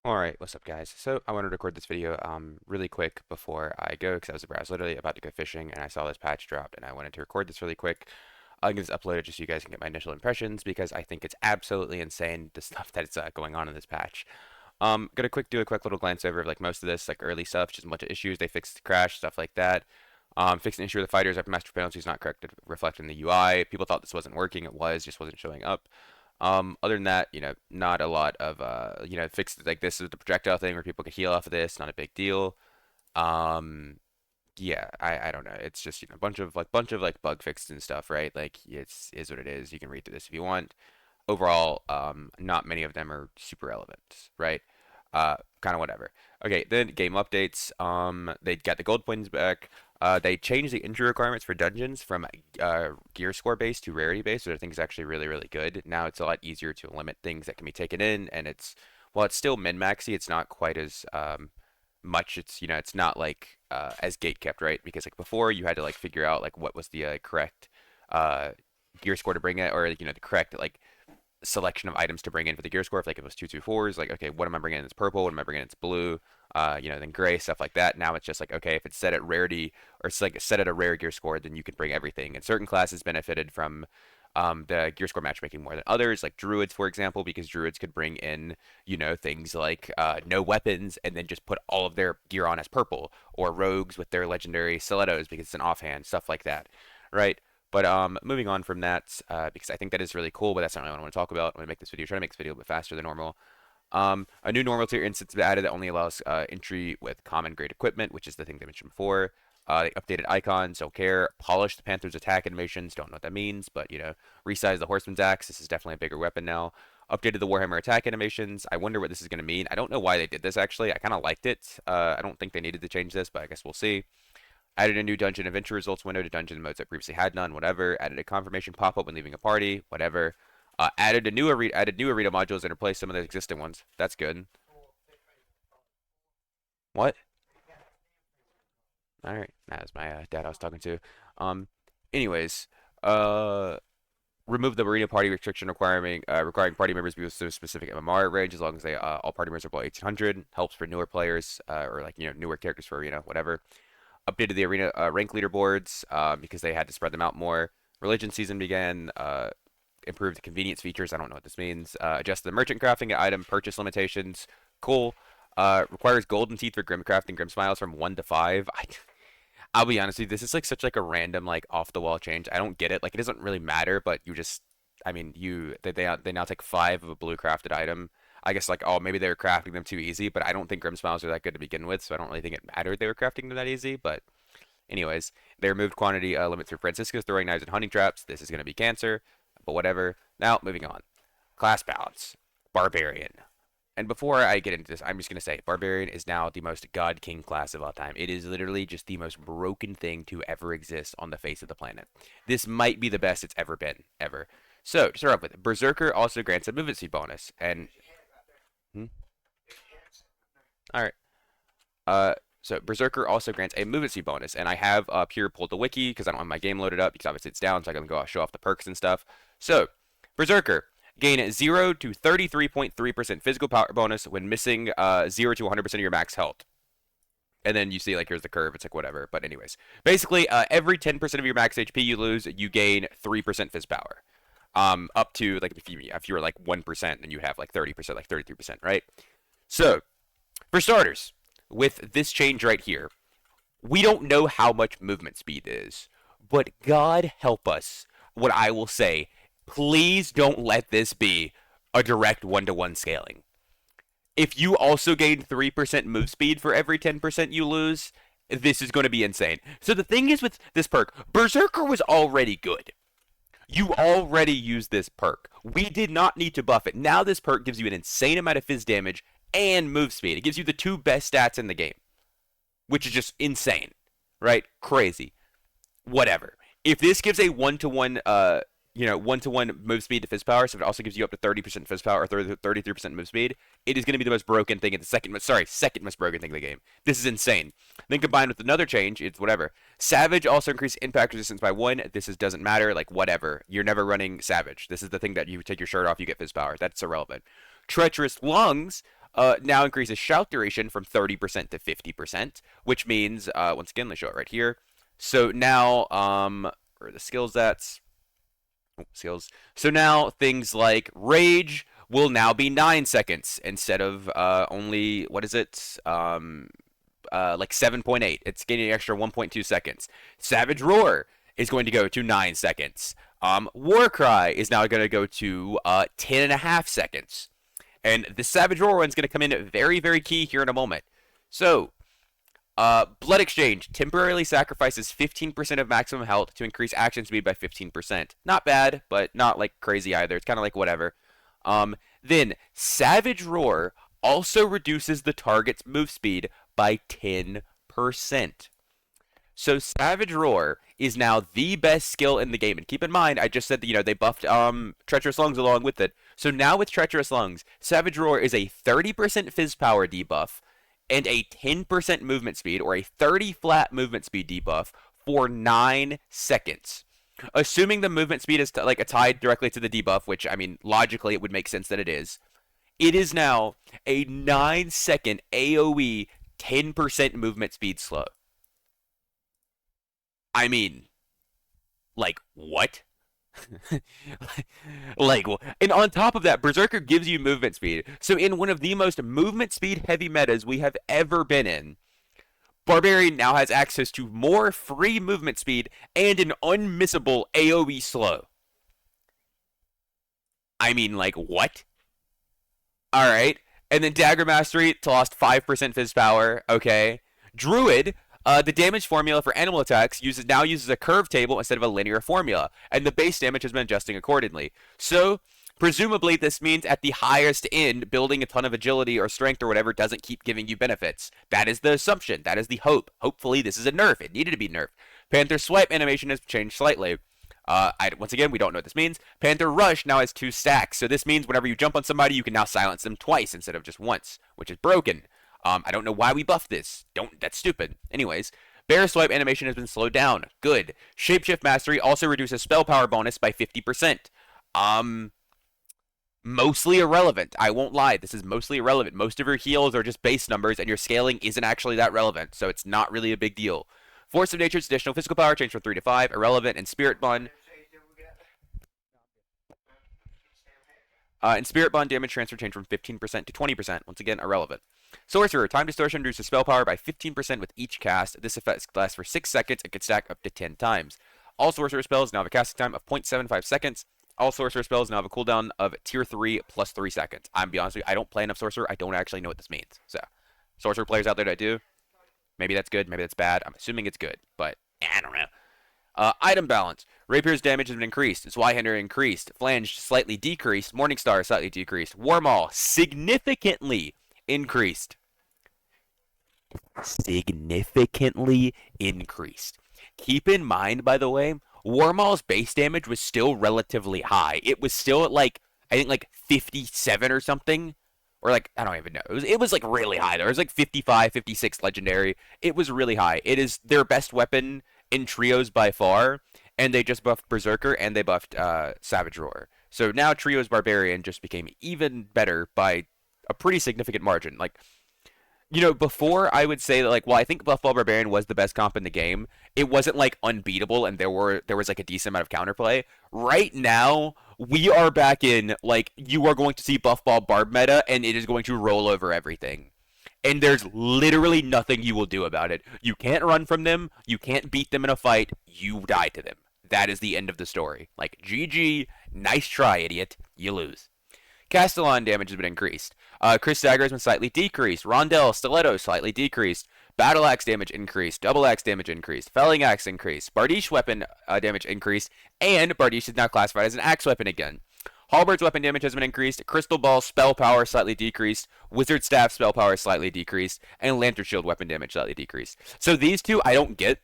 Alright, what's up guys? So I wanted to record this video really quick before I go because I was literally about to go fishing and I saw this patch dropped and I wanted to record this really quick. I'll get this uploaded just so you guys can get my initial impressions because I think it's absolutely insane the stuff that's going on in this patch. Gonna do a quick little glance over of like most of this like early stuff, just a bunch of issues. They fixed the crash, stuff like that. Fixed an issue with the fighters after master penalties not corrected reflected in the UI. People thought this wasn't working, it was, just wasn't showing up. Other than that, not a lot of fixed like this is the projectile thing where people could heal off of this, not a big deal. Um, yeah, I don't know. It's just a bunch of bug fixes and stuff, right? Like it's is what it is. You can read through this if you want. Overall, not many of them are super relevant, right? Kind of whatever. Okay, then game updates. They got the gold points back. They changed the injury requirements for dungeons from gear score based to rarity based, which I think is actually really, really good. Now it's a lot easier to limit things that can be taken in, and it's still min-maxy, it's not quite as much. It's not like as gate kept, right? Because like before, you had to like figure out like what was the correct uh, gear score to bring it, or the correct like selection of items to bring in for the gear score. If like it was 224s, like okay, what am I bringing in? It's purple. What am I bringing in? It's blue. Then gray, stuff like that. Now it's just like okay, if it's set at rarity or it's like set at a rare gear score, then you can bring everything. And certain classes benefited from the gear score matchmaking more than others, like druids, for example, because druids could bring in things like no weapons and then just put all of their gear on as purple, or rogues with their legendary stilettos because it's an offhand, stuff like that, right? But moving on from that, because I think that is really cool, but that's not really what I want to talk about. I'm going to make this video, try to make this video a bit faster than normal. A new normal tier instance added that only allows entry with common grade equipment, which is the thing they mentioned before. They updated icons, don't care. Polished the Panther's attack animations, don't know what that means, but resized the Horseman's axe. This is definitely a bigger weapon now. Updated the Warhammer attack animations. I wonder what this is going to mean. I don't know why they did this actually. I kind of liked it. I don't think they needed to change this, but I guess we'll see. Added a new dungeon adventure results window to dungeon modes that previously had none, whatever. Added a confirmation pop-up when leaving a party, whatever. Added new arena modules and replaced some of the existing ones. That's good. What? All right, that was my dad I was talking to. Um, anyways, uh, remove the arena party restriction requiring party members to be within a specific MMR range as long as they all party members are below 1800. Helps for newer players or like newer characters for arena, whatever. Updated the arena rank leaderboards because they had to spread them out more. Religion season began. Improved convenience features. I don't know what this means. Adjusted the merchant crafting and item purchase limitations. Cool. Requires golden teeth for grim crafting grim smiles from 1 to 5. I'll be honest with you, this is like such like a random like off the wall change. I don't get it. Like it doesn't really matter, but you just I mean they now take 5 of a blue crafted item. I guess like oh maybe they were crafting them too easy, but I don't think grim smiles are that good to begin with, so I don't really think it mattered they were crafting them that easy. But anyways, they removed quantity limits for Francisco's throwing knives and hunting traps. This is gonna be cancer, but whatever. Now moving on. Class balance. Barbarian. And before I get into this, I'm just going to say Barbarian is now the most God King class of all time. It is literally just the most broken thing to ever exist on the face of the planet. This might be the best it's ever been, ever. So, to start off with, Berserker also grants a movement speed bonus. And, hmm? Alright. So Berserker also grants a movement speed bonus. And I have up here pulled the wiki because I don't have my game loaded up because obviously it's down, so I can go show off the perks and stuff. So, Berserker. Gain 0 to 33.3% physical power bonus when missing 0 to 100% of your max health. And then you see, like, here's the curve. It's like, whatever. But anyways. Basically, every 10% of your max HP you lose, you gain 3% phys power. Up to, like, if you were, like, 1%, then you have, like, 30%, like, 33%, right? So, for starters, with this change right here, we don't know how much movement speed is. But God help us, what I will say, please don't let this be a direct one-to-one scaling. If you also gain 3% move speed for every 10% you lose, this is going to be insane. So the thing is with this perk, Berserker was already good. You already used this perk. We did not need to buff it. Now this perk gives you an insane amount of phys damage and move speed. It gives you the two best stats in the game, which is just insane, right? Crazy. Whatever. If this gives a one-to-one 1-to-1 move speed to fizz power, so it also gives you up to 30% fizz power or 33% move speed, it is going to be the most broken thing in the second most broken thing in the game. This is insane. Then combined with another change, it's whatever. Savage also increases impact resistance by 1. Doesn't matter, like whatever. You're never running Savage. This is the thing that you take your shirt off, you get fizz power. That's irrelevant. Treacherous Lungs now increases shout duration from 30% to 50%, which means, once again, let's show it right here. So now, where are the skills at? Skills. So now things like rage will now be 9 seconds instead of only, what is it? Like 7.8. It's getting an extra 1.2 seconds. Savage Roar is going to go to 9 seconds. War Cry is now going to go to 10.5 seconds. And the Savage Roar one's going to come in very, very key here in a moment. So, Blood Exchange temporarily sacrifices 15% of maximum health to increase action speed by 15%. Not bad, but not like crazy either. It's kind of like whatever. Then Savage Roar also reduces the target's move speed by 10%. So Savage Roar is now the best skill in the game. And keep in mind, I just said that, they buffed Treacherous Lungs along with it. So now with Treacherous Lungs, Savage Roar is a 30% Fizz Power debuff and a 10% movement speed, or a 30 flat movement speed debuff for 9 seconds. Assuming the movement speed is tied directly to the debuff, which, I mean, logically it would make sense that it is. It is now a 9-second AoE 10% movement speed slow. I mean, like, what? And on top of that, Berserker gives you movement speed. So in one of the most movement speed heavy metas we have ever been in, Barbarian now has access to more free movement speed and an unmissable AoE slow. I mean, like, what? Alright. And then Dagger Mastery to lost 5% Fizz Power. Okay. Druid, the damage formula for animal attacks now uses a curve table instead of a linear formula, and the base damage has been adjusting accordingly. So, presumably, this means at the highest end, building a ton of agility or strength or whatever doesn't keep giving you benefits. That is the assumption. That is the hope. Hopefully, this is a nerf. It needed to be nerfed. Panther Swipe animation has changed slightly. Once again, we don't know what this means. Panther Rush now has 2 stacks, so this means whenever you jump on somebody, you can now silence them twice instead of just once, which is broken. I don't know why we buffed this. That's stupid. Anyways, Bear Swipe animation has been slowed down. Good. Shapeshift Mastery also reduces spell power bonus by 50%. Mostly irrelevant. I won't lie. This is mostly irrelevant. Most of your heals are just base numbers, and your scaling isn't actually that relevant, so it's not really a big deal. Force of Nature's additional physical power changed from 3 to 5. Irrelevant. And Spirit Bond. And Spirit Bond damage transfer changed from 15% to 20%. Once again, irrelevant. Sorcerer, time distortion reduces spell power by 15% with each cast. This effect lasts for 6 seconds and can stack up to 10 times. All Sorcerer spells now have a casting time of 0.75 seconds. All Sorcerer spells now have a cooldown of tier 3 plus 3 seconds. I'm be honest with you, I don't play enough Sorcerer. I don't actually know what this means. So, Sorcerer players out there that do, maybe that's good, maybe that's bad. I'm assuming it's good, but I don't know. Item balance. Rapier's damage has been increased. Zweihander increased. Flange slightly decreased. Morningstar slightly decreased. Warmaul significantly increased. Significantly increased. Keep in mind, by the way, Warmaul's base damage was still relatively high. It was still at I think 57 or something. Or I don't even know. It was really high. There was 55, 56 legendary. It was really high. It is their best weapon in trios by far. And they just buffed Berserker and they buffed Savage Roar. So now Trio's Barbarian just became even better by a pretty significant margin. Before I would say that I think Buffball Barbarian was the best comp in the game. It wasn't unbeatable, and there was a decent amount of counterplay. Right now, we are back in you are going to see Buffball Barb meta, and it is going to roll over everything. And there's literally nothing you will do about it. You can't run from them. You can't beat them in a fight. You die to them. That is the end of the story. GG, nice try, idiot. You lose. Castellan damage has been increased. Chris Dagger has been slightly decreased. Rondell, Stiletto slightly decreased. Battle Axe damage increased. Double Axe damage increased. Felling Axe increased. Bardiche weapon damage increased. And Bardiche is now classified as an axe weapon again. Halberd's weapon damage has been increased. Crystal Ball spell power slightly decreased. Wizard Staff spell power slightly decreased. And Lantern Shield weapon damage slightly decreased. So these two I don't get.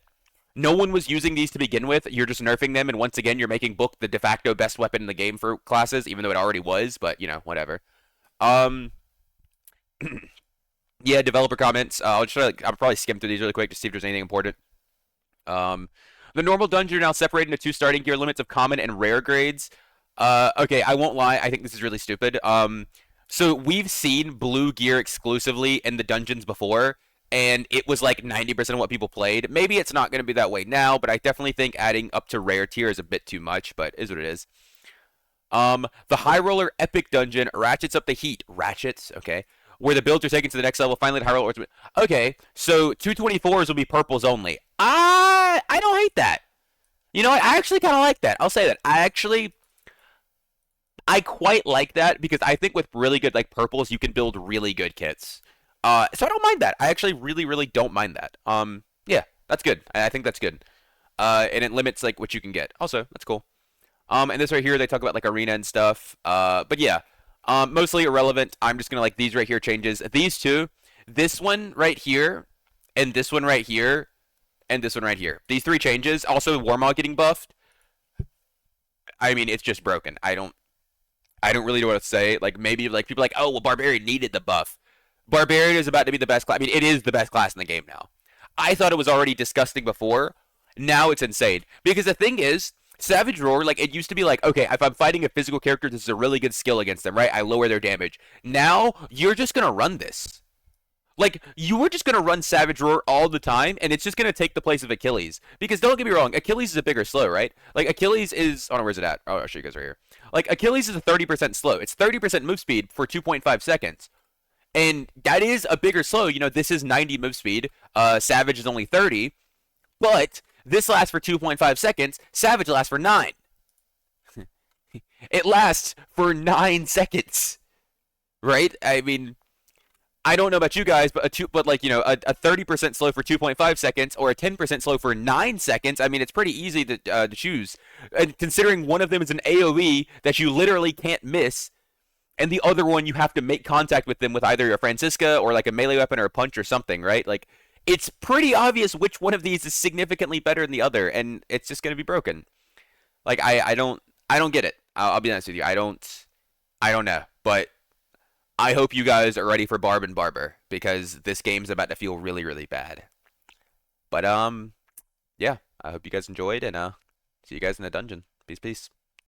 No one was using these to begin with. You're just nerfing them, and once again, you're making Book the de facto best weapon in the game for classes, even though it already was, but, whatever. Yeah, developer comments. I'll probably skim through these really quick to see if there's anything important. The normal dungeon are now separated into 2 starting gear limits of common and rare grades. Okay, I won't lie. I think this is really stupid. So we've seen blue gear exclusively in the dungeons before, and it was like 90% of what people played. Maybe it's not going to be that way now, but I definitely think adding up to rare tier is a bit too much, but is what it is. The High Roller Epic Dungeon ratchets up the heat. Ratchets, okay. Where the builds are taken to the next level. Finally, the High Roller Ultimate. Okay, so 224s will be purples only. I don't hate that. You know what? I actually kind of like that. I'll say that. I quite like that because I think with really good like purples, you can build really good kits. So I don't mind that. I actually really don't mind that. Yeah, that's good. I think that's good. And it limits like what you can get. Also, that's cool. And this right here, they talk about like arena and stuff. But yeah, mostly irrelevant. I'm just gonna like these right here changes. These two, this one right here, and this one right here, and this one right here. These three changes. Also, Warmog getting buffed. I mean, it's just broken. I don't really know what to say. Like maybe like people are like, oh well, Barbarian needed the buff. Barbarian is about to be the best class. I mean, it is the best class in the game now. I thought it was already disgusting before. Now it's insane because the thing is, Savage Roar, like it used to be like, okay, if I'm fighting a physical character, this is a really good skill against them, right? I lower their damage. Now you're just gonna run this. Like you were just gonna run Savage Roar all the time, and it's just gonna take the place of Achilles. Because don't get me wrong, Achilles is a bigger slow, right? Like Achilles is. Oh no, where's it at? Oh, I'll show you guys right here. Like Achilles is a 30% slow. It's 30% move speed for 2.5 seconds, and that is a bigger slow. You know, this is 90 move speed. Savage is only 30, but this lasts for 2.5 seconds. Savage lasts for 9. It lasts for 9 seconds, right? I mean, I don't know about you guys, but but like a 30% slow for 2.5 seconds or a 10% slow for 9 seconds. I mean, it's pretty easy to choose. And considering one of them is an AOE that you literally can't miss, and the other one you have to make contact with them with either a Francisca or like a melee weapon or a punch or something, right? Like it's pretty obvious which one of these is significantly better than the other, and it's just gonna be broken. Like I don't get it. I'll be honest with you. I don't know, but I hope you guys are ready for Barb and Barber because this game's about to feel really bad. But yeah, I hope you guys enjoyed, and see you guys in the dungeon. Peace.